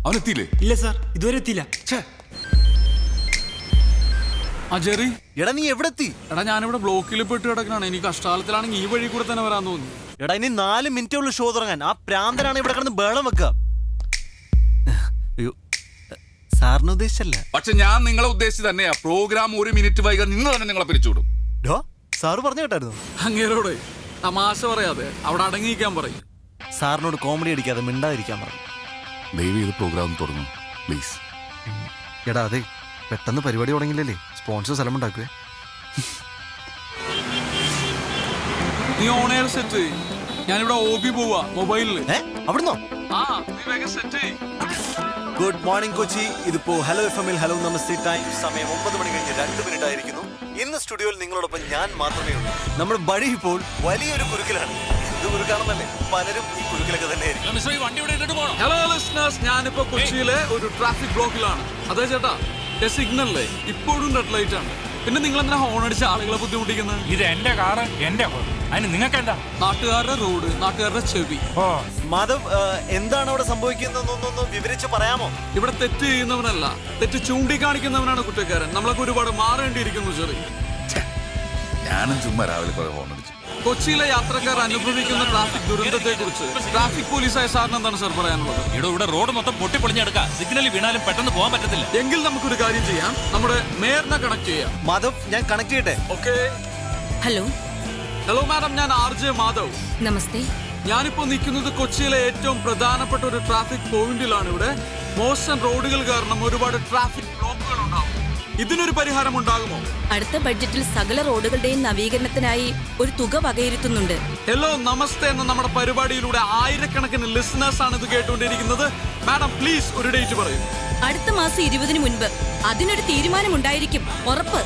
അവനെത്തിയില്ലേ? ഇല്ല സാർ, ഇതുവരെ എത്തിയില്ല. ആ ജെറി, എടാ നീ എവിടെ എത്തി? എടാ ഞാനിവിടെ ബ്ലോക്കിൽ പെട്ട് കിടക്കണാണ്. എനിക്ക് കഷ്ടാലത്തിലാണെങ്കിൽ ഈ വഴി കൂടെ തന്നെ വരാൻ തോന്നി. എടാ ഇനി 4 മിനിറ്റേ ഉള്ളൂ ഷോ തുടങ്ങാൻ. ആ പ്രാന്തനാണ് ഇവിടെ കിടന്ന് ബേളം വെക്കുക. അയ്യോ, സാറിന് ഉദ്ദേശിച്ചല്ല. പക്ഷെ ഞാൻ നിങ്ങളെ ഉദ്ദേശിച്ച് തന്നെയാ. പ്രോഗ്രാം 1 മിനിറ്റ് വൈകാൻ നിന്ന് തന്നെ നിങ്ങളെ പിരിച്ചുവിടും. സാറ് പറഞ്ഞു കേട്ടായിരുന്നു. അങ്ങേരോട് തമാശ പറയാതെ അവിടെ അടങ്ങിയിരിക്കാൻ പറയും. സാറിനോട് കോമഡി അടിക്കാതെ മിണ്ടാതിരിക്കാൻ പറഞ്ഞു. ദയവ് ചെയ്ത് പ്രോഗ്രാം തുടങ്ങും പ്ലീസ്. എടാ അതെ, പെട്ടെന്ന് പരിപാടി തുടങ്ങില്ലല്ലേ, സ്പോൺസർ സ്ഥലം ഉണ്ടാക്കുവേ. നീ ഓൺ എയർ സെറ്റ്. ഞാനിവിടെ OB പോവാ മൊബൈലില്. അവിടുന്നോ? ആ നീ വേഗം സെറ്റ്. Good morning Kochi. ഇതിപ്പോ ഹലോ FM ൽ ഹലോ നമസ്തേ ടൈം. സമയം 9 മണി കഴിഞ്ഞ് 2 മിനിറ്റ് ആയിരിക്കുന്നു. ഇന്ന് സ്റ്റുഡിയോയിൽ നിങ്ങളോടൊപ്പം ഞാൻ മാത്രമേ ഉള്ളൂ. നമ്മുടെ ബഡി ഇപ്പോൾ വലിയൊരു കുരുക്കിലാണ്. എന്ത് കുരുക്കാണെന്നല്ലേ, പലരും ഈ കുരുക്കിലൊക്കെ തന്നെ ആയിരിക്കും. ഹലോ ലിസണേഴ്സ്, ഞാനിപ്പോ കൊച്ചിയിലെ ഒരു ട്രാഫിക് ബ്ലോക്കിലാണ്. അതെ ചേട്ടാ, സിഗ്നലിലെ ഇപ്പോഴും റെഡ് ലൈറ്റ് ആണ്. പിന്നെ നിങ്ങൾ എന്തിനാ ഹോൺ അടിച്ച് ആളുകളെ ബുദ്ധിമുട്ടിക്കുന്നത്? ഇത് എന്റെ കാറ്, എന്റെ അതിന് നിങ്ങൾക്ക് എന്താ? നാട്ടുകാരുടെ റോഡ്, നാട്ടുകാരുടെ ചെവി. മാധവ്, എന്താണ് അവിടെ സംഭവിക്കുന്നതെന്നൊന്ന് വിവരിച്ച് പറയാമോ? ഇവിടെ തെറ്റ് ചെയ്യുന്നവനല്ല, തെറ്റ് ചൂണ്ടിക്കാണിക്കുന്നവനാണ് കുറ്റക്കാരൻ. നമ്മളൊക്കെ ഒരുപാട് മാറേണ്ടിയിരിക്കുന്നു ചെറിയ. ഞാനും ചുമ്മാ രാവിലെ കുറെ ഹോൺ അടിച്ചു. കൊച്ചിയിലെ യാത്രക്കാർ അനുഭവിക്കുന്ന ട്രാഫിക് ദുരന്തത്തെ കുറിച്ച് ട്രാഫിക് പോലീസായ സാറിന് എന്താണ് സാർ പറയാനുള്ളത്? ഇവിടെ റോഡ് മൊത്തം പൊട്ടിപ്പൊളിഞ്ഞെടുക്കാം. സിഗ്നലിൽ വീണാലും പെട്ടെന്ന് പോകാൻ പറ്റത്തില്ല. എങ്കിൽ നമുക്കൊരു കാര്യം ചെയ്യാം, നമ്മുടെ മേയറിനെ കണക്ട് ചെയ്യാം. മാധവ്, ഞാൻ കണക്ട് ചെയ്യട്ടെ? ഓക്കെ. ഹലോ ഹലോ മാഡം, ഞാൻ RJ മാധവ്. നമസ്തേ. ഞാനിപ്പോ നിൽക്കുന്നത് കൊച്ചിയിലെ ഏറ്റവും പ്രധാനപ്പെട്ട ഒരു ട്രാഫിക് പോയിന്റിലാണ്. ഇവിടെ മോശം റോഡുകൾ കാരണം ഒരുപാട് ട്രാഫിക് ബ്ലോക്കുകൾ ഉണ്ടാവും. ഇതിനൊരു പരിഹാരം ഉണ്ടാകുമോ? അടുത്ത ബഡ്ജറ്റിൽ സകല റോഡുകളുടെയും നവീകരണത്തിനായി ഒരു തുക വകയിരുത്തുന്നുണ്ട്. ഹലോ നമസ്തേ എന്ന നമ്മുടെ പരിപാടിയിലൂടെ ആയിരക്കണക്കിന് ലിസണേഴ്സ് ആണ് ഇത് കേട്ടുകൊണ്ടിരിക്കുന്നത്. മാഡം പ്ലീസ് ഒരു ഡേറ്റ് പറയൂ. അടുത്ത മാസം 20-ന് മുൻപ് അതിനൊരു തീരുമാനമുണ്ടായിരിക്കും, ഉറപ്പ്.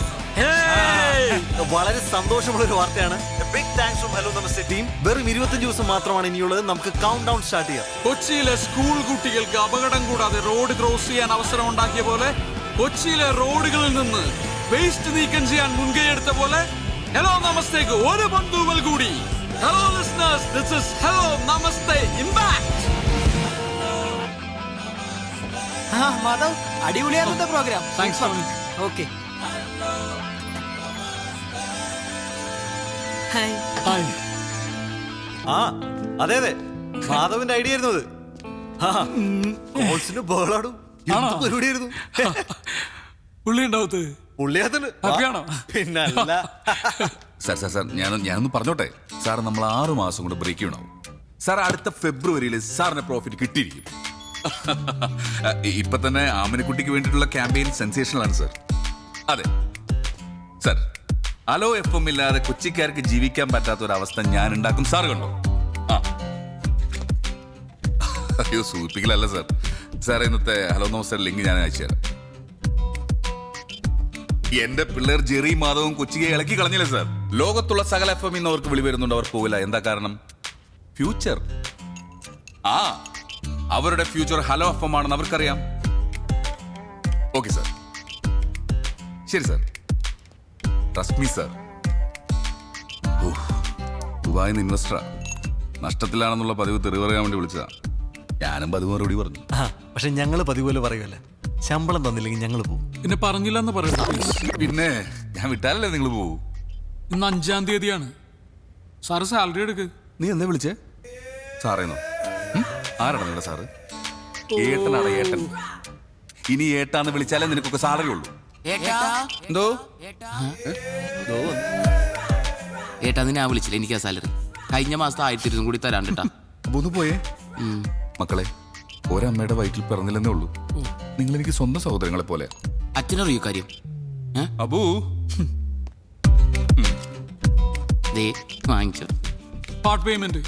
വളരെ സന്തോഷമുള്ള ഒരു വാർത്തയാണ്. Big thanks from Hello Namaste team. വെറും 25 ദിവസം മാത്രമാണ് ഇനിയുള്ളത്. നമുക്ക് കൗണ്ട് ഡൗൺ സ്റ്റാർട്ട് ചെയ്യാം. കൊച്ചിയിലെ സ്കൂൾ കുട്ടികൾക്ക് അപകടം കൂടാതെ റോഡ് ക്രോസ് ചെയ്യാൻ അവസരം ഉണ്ടാക്കിയ പോലെ, കൊച്ചിയിലെ റോഡുകളിൽ നിന്ന് വേസ്റ്റ് നീക്കം ചെയ്യാൻ മുൻകൈ എടുത്ത പോലെ ഹലോ നമസ്തേക്ക് ഒരു ബന്ധുവൽ കൂടി. Hello listeners, this is hello Namaste impact. Madhav, അടിപൊളിയായിരുന്നു program. Thanks Tony. Okay. Hi. Hi. ആ അതെ അതെ, മാധവിന്റെ ഐഡിയ ആയിരുന്നു അത്. ബഹളാടും പരിപാടിയായിരുന്നു. പുള്ളി ഉണ്ടാവത്ത് ഹാപ്പിയാണോ? പിന്നല്ല. സാർ ഞാനൊന്ന് പറഞ്ഞോട്ടെ സാർ. നമ്മൾ 6 മാസം കൊണ്ട് ബ്രേക്ക് ഉണ്ടാവും സാർ. അടുത്ത ഫെബ്രുവരിയിൽ സാറിന് പ്രോഫിറ്റ് കിട്ടിയിരിക്കും. ഇപ്പൊ തന്നെ ആമിനക്കുട്ടിക്ക് വേണ്ടിയിട്ടുള്ള ക്യാമ്പയിൻ സെൻസേഷണൽ ആണ് സാർ. അതെ സാർ, ഹലോ FM ഇല്ലാതെ കൊച്ചിക്കാർക്ക് ജീവിക്കാൻ പറ്റാത്ത ഒരു അവസ്ഥ ഞാൻ ഉണ്ടാക്കും. സാർ കണ്ടോ? ആ അയ്യോ, സൂചിപ്പിക്കലല്ല സാർ. സാർ ഇന്നത്തെ ഹലോ നമസ്തേ ലിങ്ക് ഞാൻ അയച്ചു തരാം. എന്റെ പിള്ളേർ ജെറി മാധവും കൊച്ചിയെ ഇളക്കി കളഞ്ഞില്ലേ സാർ. ലോകത്തുള്ള സകല FM ഇന്ന് അവർക്ക് വിളി വരുന്നുണ്ട്, അവർ പോകില്ല. എന്താ കാരണം? ഫ്യൂച്ചർ. ആ അവരുടെ ഫ്യൂച്ചർ ഹലോ FM ആണെന്ന് അവർക്കറിയാം. ഓക്കെ സാർ, ശരി സാർ. Trust me sir. ദുബായിൽ നിന്ന് ഇൻവെസ്റ്ററാ. നഷ്ടത്തിലാണെന്നുള്ള പതിവ് തെറി പറയാൻ വേണ്ടി വിളിച്ചതാ. ഞാനും പതിവ് മറുപടി പറഞ്ഞു. പക്ഷെ ഞങ്ങള് പതിപോലെ പറയുമല്ല, ശമ്പളം തന്നില്ലെങ്കിൽ ഞങ്ങൾ പോകും. പിന്നെ പറഞ്ഞില്ലെന്ന് പറയുന്നത്. പിന്നെ ഞാൻ വിട്ടാലല്ലേ നിങ്ങൾ പോകൂ. ഇന്ന് 5-ാം തീയതിയാണ്. സാറ് സാലറി എടുക്ക്. നീ എന്താ വിളിച്ചേ? സാറേന്നോ? ആരാണ് നിങ്ങളുടെ സാറ്? ഏട്ടനാണ് ഏട്ടൻ. ഇനി ഏട്ടാന്ന് വിളിച്ചാലേ നിനക്കൊക്കെ സാലറി ഉള്ളൂ. എന്തോ ഏട്ടാ, നിന്നെ വിളിച്ചില്ല. എനിക്ക് ആ സാലറി കഴിഞ്ഞ മാസത്തെ 1200 കൂടി തരാണ്ടിട്ടാ. അപ്പൊ ഒന്ന് പോയേ. മക്കളെ, ഒരമ്മയുടെ വയറ്റിൽ പിറന്നില്ലെന്നേ ഉള്ളൂ. നിങ്ങൾ എനിക്ക് സ്വന്തം സഹോദരങ്ങളെ പോലെ. അച്ഛനറിയോ കാര്യം? അബൂ വാങ്ങിച്ചു പാർട്ട് പേയ്മെന്റ്.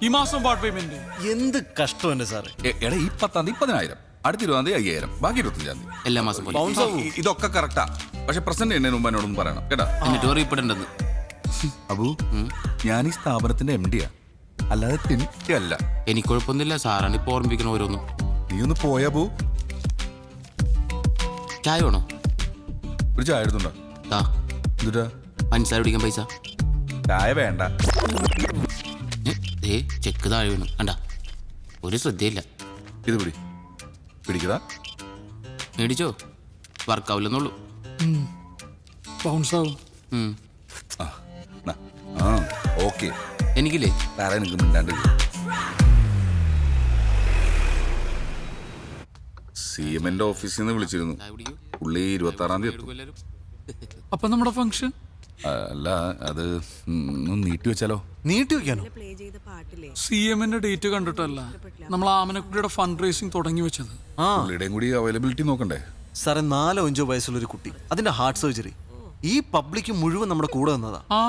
ഈ മാസം പാർട്ട് പേയ്മെന്റ്. എന്ത് കഷ്ടം എന്റെ സാറ്. എടാ, ഈ 10-ാം തീയതി 10,000, അടുത്ത 20-ാം തീയതി 5,000, ബാക്കി 25-ാം തീയതി എല്ലാ മാസം പോലെ. ഇതൊക്കെ കറക്റ്റാ. പക്ഷെ പ്രസന്റ് എന്നെ മുമ്പ് എന്നോടൊന്നും പറയണം കേട്ടാ. എന്നിട്ട് അറിയപ്പെടേണ്ടത്. അബു, ഞാൻ ഈ സ്ഥാപനത്തിന്റെ MD-യാ, അല്ലാതെ തിന്നിട്ടല്ല. എനിക്ക് കുഴപ്പമൊന്നുമില്ല. സാറാണ് ഇപ്പൊ ഓർമ്മിപ്പിക്കണ ഓരോന്നും. നീ ഒന്ന് പോയാ ബു. ചായ വേണോ? ഒരു ചായ എടുത്തുണ്ടോ? എന്നിട്ടാ പഞ്ചസാര പിടിക്കാൻ പൈസ? ചായ വേണ്ട. ചെക്ക് താഴെ വീണു കണ്ട. ഒരു ശ്രദ്ധയില്ല. ഇത് പിടി. പിടിക്കടാ. മേടിച്ചോ, വർക്കാവില്ലെന്നുള്ളൂ. ബൗൺസ് ആവും. ആ ഓക്കെ. എനിക്കില്ലേ വേറെ എനിക്ക് മിണ്ടാണ്ട് CM-ന്റെ ഓഫീസിൽ നിന്ന് വിളിച്ചിരുന്നു. പുള്ളി 26-ാം തീയതി എത്തും. അപ്പൊ നമ്മുടെ ഫംഗ്ഷൻ അല്ല, അത് ഒന്ന് നീട്ടി വെച്ചാലോ? നീട്ടി വെക്കാനോ? CM-ന്റെ ഡേറ്റ് കണ്ടിട്ടല്ല, നമ്മൾ ആമനക്കുട്ടിയുടെ ഫണ്ട് റേസിംഗ് തുടങ്ങി വെച്ചത്. ആ പുള്ളിയുടെയും കൂടി അവൈലബിലിറ്റി നോക്കണ്ടേ? സാറേ, 4-5 വയസ്സുള്ള ഒരു കുട്ടി, അതിന്റെ ഹാർട്ട് സർജറി, ഈ പബ്ലിക് മുഴുവൻ നമ്മുടെ കൂടെ നിന്നതാ. ആ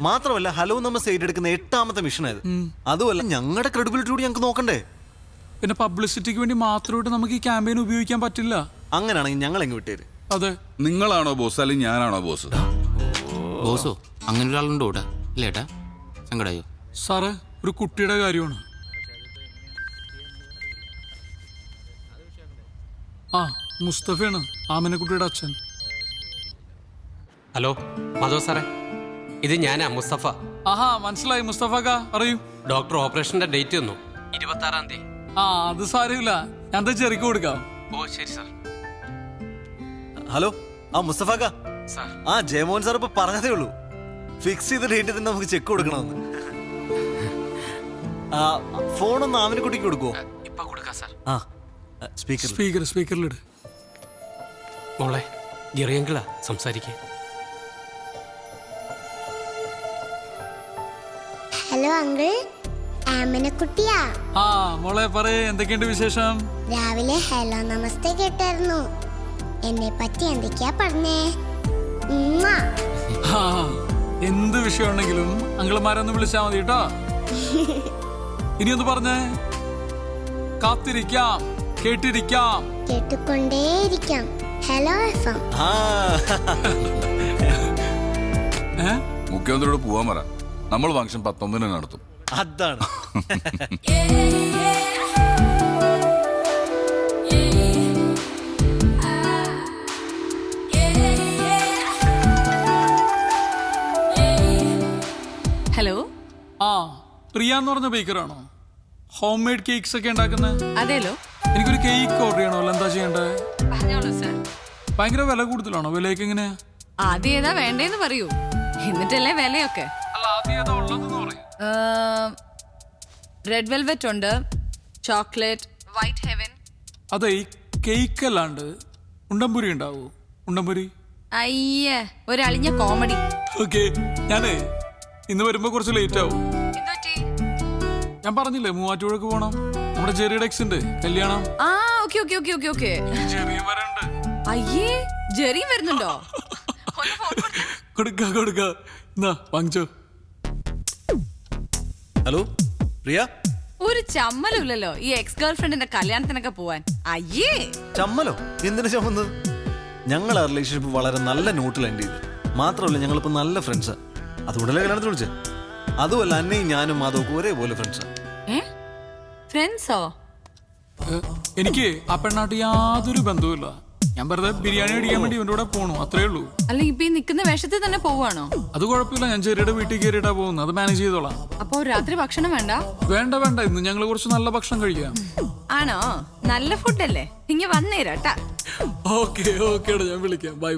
മാത്രമല്ല ഹലോ നമ്മൾ സൈഡ് എടുക്കുന്ന 8ാമത്തെ മിഷനായത്. അതുമല്ല, ഞങ്ങളുടെ ക്രെഡിബിലിറ്റി കൂടി ഞങ്ങൾക്ക് നോക്കണ്ടേ? പിന്നെ പബ്ലിസിറ്റിക്ക് വേണ്ടി മാത്രമായിട്ട് നമുക്ക് ഈ ക്യാമ്പയിൻ ഉപയോഗിക്കാൻ പറ്റില്ല. അങ്ങനെയാണെങ്കിൽ ഞങ്ങൾ എങ്ങ് വിട്ടേര്. അതെ. നിങ്ങളാണോ ബോസ് അല്ലെങ്കിൽ ഞാനാണോ ബോസ്? ബോസോ? അങ്ങനെ ഒരാളുണ്ടോ ഇവിടെ? ഇല്ല ഏട്ടാ, സങ്കടായോ? സാറ്, ഒരു കുട്ടിയുടെ കാര്യമാണ്. ആ മുസ്തഫയാണ്, ആമനക്കുട്ടിയുടെ അച്ഛൻ. ഹലോ മാധവ് സാറേ, ഇത് ഞാനാ മുസ്തഫ. ആഹാ, മനസ്സിലായി മുസ്തഫക്ക, അറിയൂ. ഡോക്ടർ ഓപ്പറേഷന്റെ ഡേറ്റ് തന്നു, 26-ാം തീയതി. ആ അത് സാരമില്ല, ഞാൻ ചെറിക്ക് കൊടുക്കാം. ഓ ശരി സാർ. ഹലോ, ആ മുസ്തഫാക്ക. ആ ജയമോഹൻ സാർ ഇപ്പൊ പറഞ്ഞതേ ഉള്ളൂ, ഫിക്സ് ചെയ്ത ഡേറ്റ് തന്നെ നമുക്ക് ചെക്ക് കൊടുക്കണമെന്ന്. ഫോണൊന്ന് ആമിനക്കുട്ടിക്ക് കൊടുക്കുവോ? ഇപ്പൊ കൊടുക്കാം സാർ. ആ സ്പീക്കർ സ്പീക്കറിലിട്. മോളെ, ജെറിയങ്കിളാ സംസാരിക്കേ. Hello uncle, ആമനക്കുട്ടിയാ. ആ മോളെ പറയേ, എന്തൊക്കെയുണ്ട് വിശേഷം? രാവിലെ ഹലോ നമസ്തേ കേട്ടായിരുന്നു. എന്നെ പറ്റി എന്തൊക്കെയാ പറഞ്ഞേ? ഉമ്മാ. ആ, എന്ത് വിഷയമുണ്ടെങ്കിലും അങ്കിൾമാരൊന്ന് വിളിച്ചാ മതി കേട്ടോ. ഇനി ഒന്ന് പറഞ്ഞേ. കാത്തിരിക്കാം, കേട്ടിരിക്കാം, കേട്ടുകൊണ്ടേയിരിക്കാം. Hello FM. മുഖ്യമന്ത്രിയോട് പോവാൻ പറ, നമ്മൾ ഫംഗ്ഷൻ 19-ന് നടത്തും. അതാണ്. ഹലോ. ആ പ്രിയ എന്ന് പറഞ്ഞ ബേക്കറാണോ? ഹോം മെയ്ഡ് കേക്ക്സ് ഒക്കെ ഉണ്ടാക്കുന്നത്? അതേലോ. എനിക്കൊരു കേക്ക് ഓർഡർ ചെയ്യണമല്ലോ, എന്താ ചെയ്യണ്ടേ? പറഞ്ഞോളൂ സർ. ഭയങ്കര വില കൂടുതലാണോ? വിലയൊക്കെ എങ്ങനെയാ? ആദ്യം ഏതാ വേണ്ടേന്ന് പറയൂ, എന്നിട്ടല്ലേ വിലയൊക്കെ. അല്ല, ആദ്യം ഏതാ ഉള്ളതെന്ന് പറയും. റെഡ് വെൽവെറ്റ് ഉണ്ട്, ചോക്ലേറ്റ്, വൈറ്റ് ഹെവൻ. അതെ, ഈ കേക്ക് അല്ലാണ്ട് ഉണ്ടംപുരി ഉണ്ടാവോ? ഉണ്ടംപുരി? അയ്യേ, ഒരു അളിഞ്ഞ കോമഡി. ഓക്കെ, ഞാനേ ഇന്ന് വരുമ്പോ കുറച്ച് ലേറ്റ് ആവും. ഞാൻ പറഞ്ഞില്ലേ മൂവാറ്റുപുഴക്ക് പോണം, നമ്മുടെ ജെറിയുടെ എക്സിന്റെ കല്യാണം. ആ okay okay okay okay okay. ജെറിയും വരണ്ട്. അയ്യേ, ജെറിയും വരുന്നുണ്ടോ? കൊടുക്ക എന്നാ വാങ്ങിച്ചോ. ഹലോ പ്രിയ. ഒരു ചമ്മലുമില്ലല്ലോ ഈ എക്സ് ഗേൾ ഫ്രണ്ടിന്റെ കല്യാണത്തിനൊക്കെ പോവാൻ. അയ്യേ, ചമ്മലോ? എന്തിനു ചമ്മന്നത്? ഞങ്ങൾ ആ റിലേഷൻഷിപ്പ് വളരെ നല്ല നോട്ടിൽ എൻഡ് ചെയ്ത്. മാത്രമല്ല, ഞങ്ങളിപ്പോ നല്ല ഫ്രണ്ട്സാ. അതുകൊണ്ടല്ലേ കല്യാണത്തിന് വിളിച്ചേ. അതുമല്ല, അന്നയും ഞാനും മാധവക്കും ഒരേപോലെ ഫ്രണ്ട്സാ. ഫ്രണ്ട്സോ? എനിക്ക് ആ പെണ്ണാട്ട് യാതൊരു ബന്ധവുമില്ല. ഞാൻ വെറുതെ ബിരിയാണി അടിക്കാൻ വേണ്ടി ഇവന്റെ കൂടെ പോണു, അത്രേ ഉള്ളൂ. അല്ല, ഇപ്പൊ ഈ നിക്കുന്ന വേഷത്തിൽ തന്നെ പോവാണോ? അത് കുഴപ്പമില്ല, ഞാൻ ചെറിയുടെ വീട്ടിൽ കയറിയിട്ടാ പോകുന്നത്, അത് മാനേജ് ചെയ്തോളാം. അപ്പൊ രാത്രി ഭക്ഷണം വേണ്ട? വേണ്ട, ഇന്ന് ഞങ്ങൾ കുറച്ച് നല്ല ഭക്ഷണം കഴിക്കാം. ആണോ? നല്ല ഫുഡല്ലേ, ഇങ്ങ വന്നേരാട്ടാ. ഓക്കെ, ഞാൻ വിളിക്കാം. ബൈ.